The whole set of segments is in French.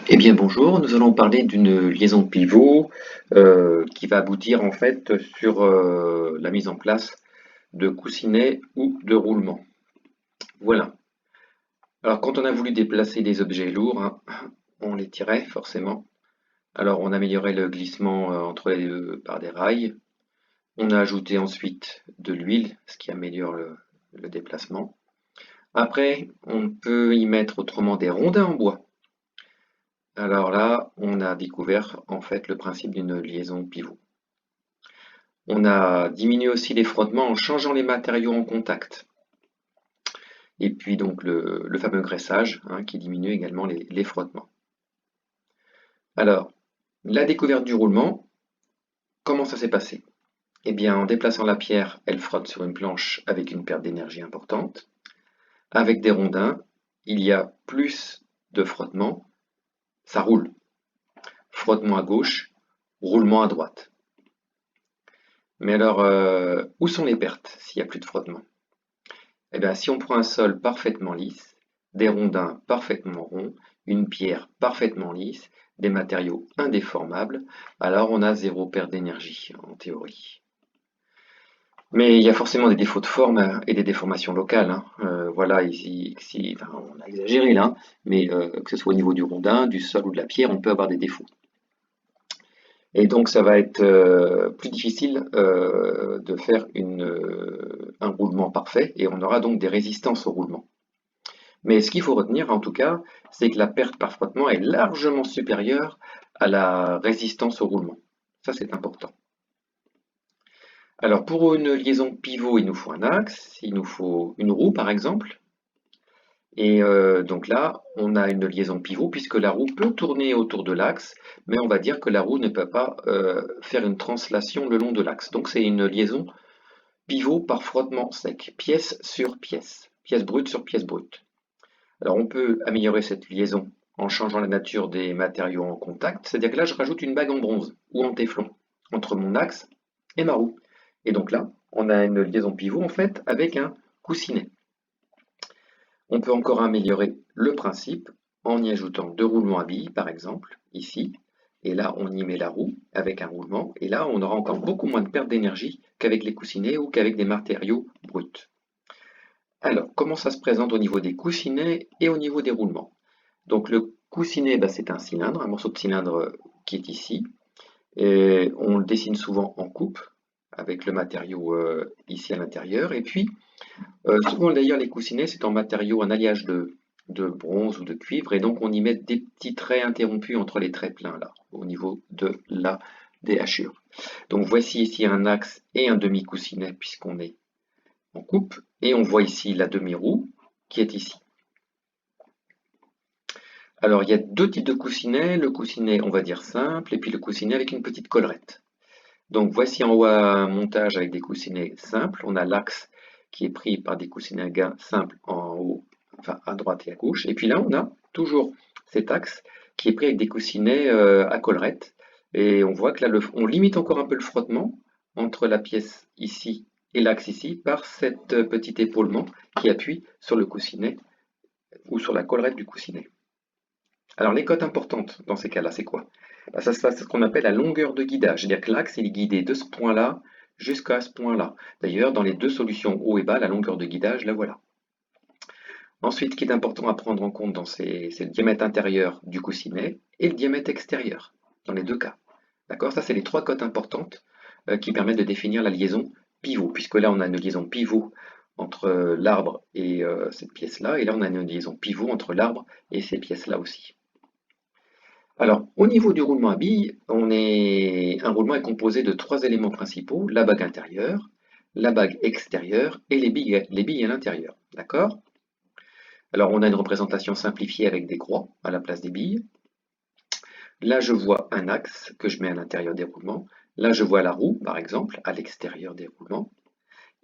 Eh bien bonjour, nous allons parler d'une liaison pivot qui va aboutir en fait sur la mise en place de coussinets ou de roulements. Voilà. Alors quand on a voulu déplacer des objets lourds, hein, on les tirait forcément. Alors on améliorait le glissement entre les deux par des rails. On a ajouté ensuite de l'huile, ce qui améliore le déplacement. Après, on peut y mettre autrement des rondins en bois. Alors là, on a découvert en fait le principe d'une liaison pivot. On a diminué aussi les frottements en changeant les matériaux en contact. Et puis donc le fameux graissage hein, qui diminue également les frottements. Alors, la découverte du roulement, comment ça s'est passé? Eh bien, en déplaçant la pierre, elle frotte sur une planche avec une perte d'énergie importante. Avec des rondins, il y a plus de frottement, ça roule. Frottement à gauche, roulement à droite. Mais alors, où sont les pertes s'il n'y a plus de frottement? Eh bien, si on prend un sol parfaitement lisse, des rondins parfaitement ronds, une pierre parfaitement lisse, des matériaux indéformables, alors on a zéro perte d'énergie, en théorie. Mais il y a forcément des défauts de forme et des déformations locales, hein. Voilà, ici, enfin, on a exagéré là, hein, mais que ce soit au niveau du rondin, du sol ou de la pierre, on peut avoir des défauts. Et donc ça va être plus difficile de faire un roulement parfait, et on aura donc des résistances au roulement. Mais ce qu'il faut retenir en tout cas, c'est que la perte par frottement est largement supérieure à la résistance au roulement. Ça, c'est important. Alors pour une liaison pivot, il nous faut un axe, il nous faut une roue par exemple. Et donc là, on a une liaison pivot puisque la roue peut tourner autour de l'axe, mais on va dire que la roue ne peut pas faire une translation le long de l'axe. Donc c'est une liaison pivot par frottement sec, pièce sur pièce, pièce brute sur pièce brute. Alors on peut améliorer cette liaison en changeant la nature des matériaux en contact, c'est-à-dire que là je rajoute une bague en bronze ou en téflon entre mon axe et ma roue. Et donc là, on a une liaison pivot en fait avec un coussinet. On peut encore améliorer le principe en y ajoutant deux roulements à billes par exemple, ici, et là on y met la roue avec un roulement, et là on aura encore beaucoup moins de perte d'énergie qu'avec les coussinets ou qu'avec des matériaux bruts. Alors, comment ça se présente au niveau des coussinets et au niveau des roulements? Donc le coussinet, bah, c'est un cylindre, un morceau de cylindre qui est ici. Et on le dessine souvent en coupe, avec le matériau ici à l'intérieur. Et puis, souvent d'ailleurs, les coussinets, c'est en matériau, un alliage de bronze ou de cuivre. Et donc, on y met des petits traits interrompus entre les traits pleins, là, au niveau de la déhachure. Donc, voici ici un axe et un demi-coussinet, puisqu'on est en coupe. Et on voit ici la demi-roue qui est ici. Alors, il y a deux types de coussinets, le coussinet, on va dire simple, et puis le coussinet avec une petite collerette. Donc, voici en haut un montage avec des coussinets simples. On a l'axe qui est pris par des coussinets à gain simples en haut, enfin à droite et à gauche. Et puis là, on a toujours cet axe qui est pris avec des coussinets à collerette. Et on voit que là, on limite encore un peu le frottement entre la pièce ici et l'axe ici par cet petit épaulement qui appuie sur le coussinet ou sur la collerette du coussinet. Alors les cotes importantes dans ces cas-là, c'est quoi? Bah, ça, c'est ce qu'on appelle la longueur de guidage, c'est-à-dire que l'axe il est guidé de ce point-là jusqu'à ce point-là. D'ailleurs, dans les deux solutions haut et bas, la longueur de guidage, la voilà. Ensuite, ce qui est important à prendre en compte c'est le diamètre intérieur du coussinet et le diamètre extérieur, dans les deux cas. D'accord? Ça, c'est les trois cotes importantes qui permettent de définir la liaison pivot, puisque là, on a une liaison pivot entre l'arbre et cette pièce-là, et là, on a une liaison pivot entre l'arbre et ces pièces-là aussi. Alors, au niveau du roulement à billes, un roulement est composé de trois éléments principaux, la bague intérieure, la bague extérieure et les billes à l'intérieur. D'accord? Alors, on a une représentation simplifiée avec des croix à la place des billes. Là, je vois un axe que je mets à l'intérieur des roulements. Là, je vois la roue, par exemple, à l'extérieur des roulements.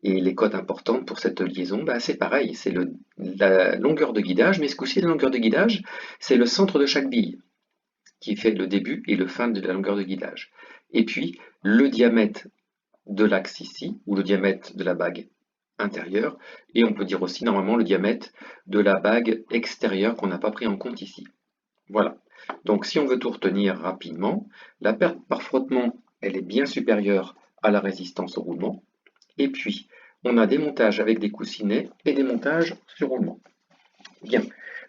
Et les codes importantes pour cette liaison, bah, c'est pareil, c'est la longueur de guidage, mais ce coup-ci, la longueur de guidage, c'est le centre de chaque bille qui fait le début et le fin de la longueur de guidage. Et puis, le diamètre de l'axe ici, ou le diamètre de la bague intérieure, et on peut dire aussi normalement le diamètre de la bague extérieure qu'on n'a pas pris en compte ici. Voilà. Donc si on veut tout retenir rapidement, la perte par frottement, elle est bien supérieure à la résistance au roulement. Et puis, on a des montages avec des coussinets et des montages sur roulement. Bien.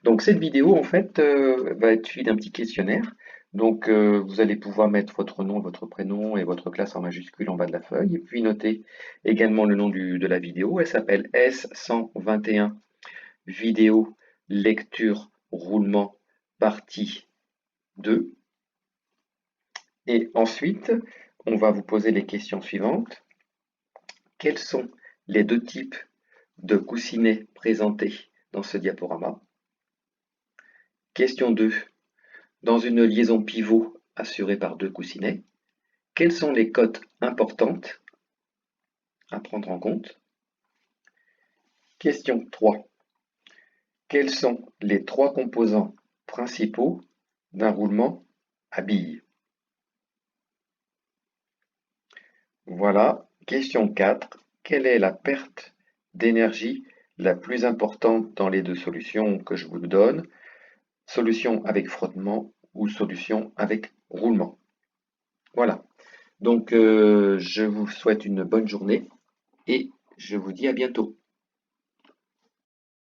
Donc cette vidéo, en fait, va être suivie d'un petit questionnaire. Donc vous allez pouvoir mettre votre nom, votre prénom et votre classe en majuscule en bas de la feuille. Et puis noter également le nom de la vidéo. Elle s'appelle S121 vidéo lecture roulement partie 2. Et ensuite, on va vous poser les questions suivantes. Quels sont les deux types de coussinets présentés dans ce diaporama? Question 2. Dans une liaison pivot assurée par deux coussinets, quelles sont les cotes importantes à prendre en compte? Question 3. Quels sont les trois composants principaux d'un roulement à billes? Voilà. Question 4. Quelle est la perte d'énergie la plus importante dans les deux solutions que je vous donne? Solution avec frottement ou solution avec roulement? Voilà. Donc, je vous souhaite une bonne journée et je vous dis à bientôt.